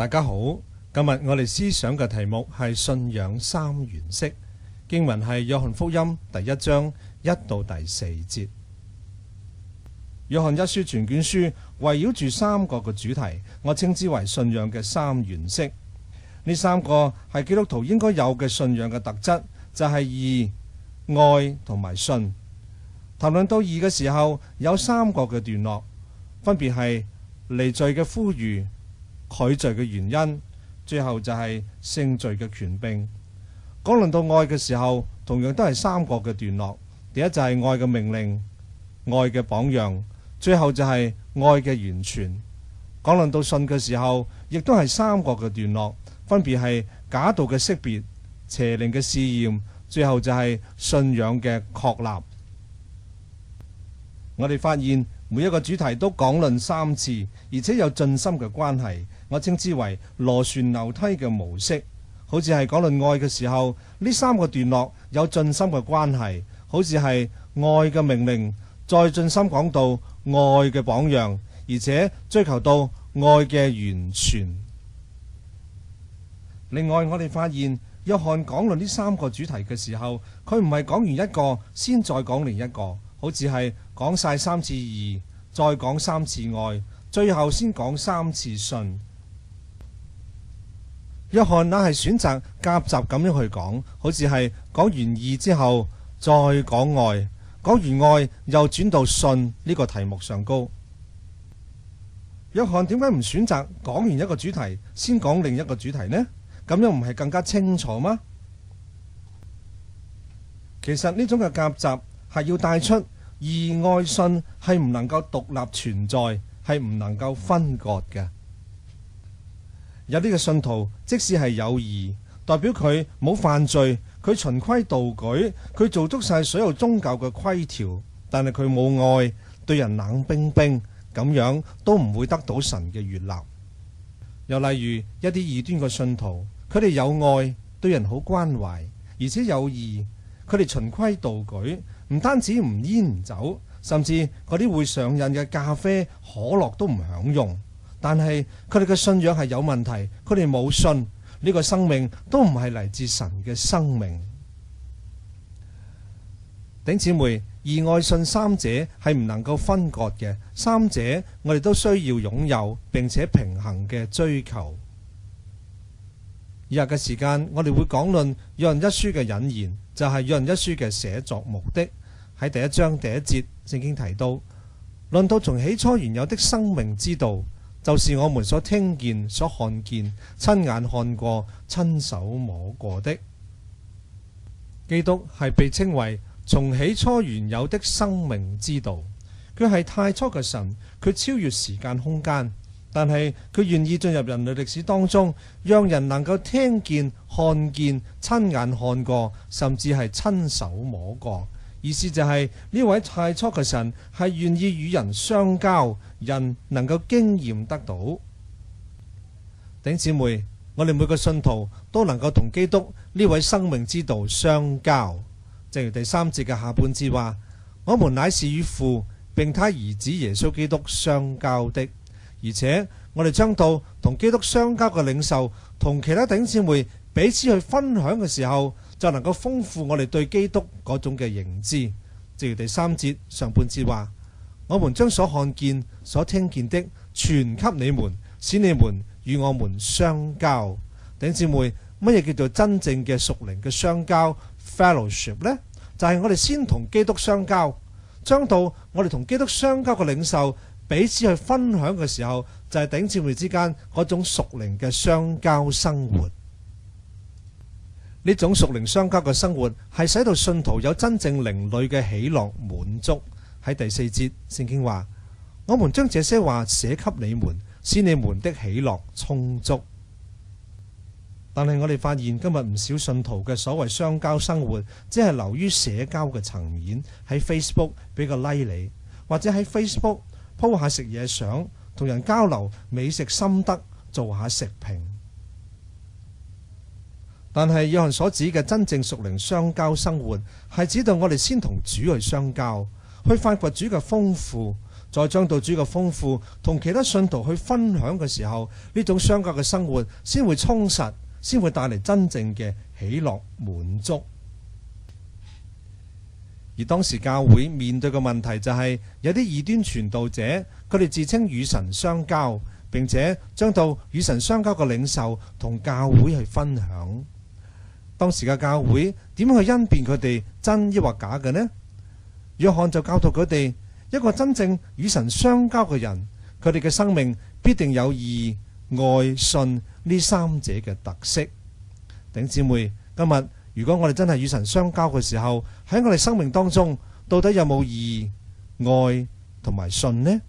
大家好，今日我哋思想嘅題目係信仰三原色，經文係約翰福音第1章1到第4節。約翰一書全卷書圍繞住3個嘅主題，我稱之為信仰嘅三原色。呢3個係基督徒應該有嘅信仰嘅特質，就係義、愛同埋信。談論到義嘅時候，有3個嘅段落，分別係離罪嘅呼籲、拒罪嘅原因，最後就係勝罪嘅權柄。講論到愛嘅時候，同樣都係3個嘅段落。第一就係愛嘅命令、愛嘅榜樣，最後就係愛嘅完全。講論到信嘅時候，亦都係3個嘅段落，分別係假道嘅識別、邪靈嘅試驗，最後就係信仰嘅確立。我哋發現每一個主題都講論3次，而且有盡心嘅關係，我稱之為螺旋樓梯嘅模式。好似係講論愛嘅時候，呢3個段落有盡心嘅關係，好似係愛嘅命令，再盡心講到愛嘅榜樣，而且追求到愛嘅完全。另外，我哋發現約翰講論呢3個主題嘅時候，佢唔係講完一個先再講另一個，好似係講晒3次義，再講3次愛，最後先講3次信。約翰那係選擇夾雜咁樣去講，好似係講完義之後再講愛，講完愛又轉到信呢個題目上高。約翰點解唔選擇講完一個主題先講另一個主題呢？咁樣唔係更加清楚嗎？其實呢種嘅夾雜係要帶出義愛信係唔能夠獨立存在，係唔能夠分割嘅。有啲嘅信徒即使係有義，代表佢冇犯罪，佢循規蹈矩，佢做足晒所有宗教嘅規條，但係佢冇愛，對人冷冰冰，咁樣都唔會得到神嘅悅納。又例如一啲異端嘅信徒，佢哋有愛，對人好關懷，而且有義，佢哋循規蹈矩，唔單止唔煙唔酒，甚至嗰啲會上癮嘅咖啡、可樂都唔享用。但係佢哋嘅信仰係有問題，佢哋冇信，呢個生命都唔係嚟自神嘅生命。弟兄姊妹，義愛信3者係唔能夠分割嘅，3者我哋都需要擁有並且平衡嘅追求。以下嘅時間我哋會講論約翰一書嘅引言，就係約翰一書嘅寫作目的。喺第1章第1節聖經提到，論到從起初原有的生命之道，就是我們所聽見、所看見、親眼看過、親手摸過的。基督係被稱為從起初原有的生命之道，佢係太初嘅神，佢超越時間空間，但係佢願意進入人類歷史當中，讓人能夠聽見、看見、親眼看過，甚至係親手摸過。意思就係呢位太初嘅神係願意與人相交，人能夠經驗得到。弟兄姊妹，我哋每個信徒都能夠同基督呢位生命之道相交。正如第3節嘅下半節話，我們乃是與父並他兒子耶穌基督相交的。而且我哋將到同基督相交嘅領受，同其他弟兄姊妹彼此去分享嘅時候，就能夠豐富我哋對基督嗰種嘅認知。正如第3節上半節話，我們將所看見、所聽見的傳給你們，使你們與我們相交。弟兄姊妹，乜嘢叫做真正嘅屬靈嘅相交 fellowship 呢？就係我哋先同基督相交，將到我哋同基督相交嘅領受，彼此去分享嘅時候，就係弟兄姊妹之間嗰種屬靈嘅相交生活。呢種屬靈相交嘅生活係使到信徒有真正靈裡嘅喜樂滿足。喺第4節聖經話，我們將這些話寫給你們，使你們的喜樂充足。但係我哋發現今日唔少信徒嘅所謂相交生活，只係流於社交嘅層面，喺 Facebook 俾個 like 你，或者喺 Facebook 鋪下食嘢相，同人交流美食心得，做下食評。但係約翰所指嘅真正屬靈相交生活，係指到我哋先同主去相交，去發掘主嘅豐富，再將到主嘅豐富同其他信徒去分享嘅時候，呢種相交嘅生活先會充實，先會帶嚟真正嘅喜樂滿足。而當時教會面對嘅問題就係有啲異端傳道者，佢哋自稱與神相交，並且將到與神相交嘅領袖同教會去分享。當時嘅教會點樣去甄別佢哋真抑或假嘅呢？約翰就教導佢哋，一個真正與神相交嘅人，佢哋嘅生命必定有義、愛、信呢三者嘅特色。弟兄姊妹，今日如果我哋真係與神相交嘅時候，喺我哋生命當中到底有冇義、愛同埋信呢？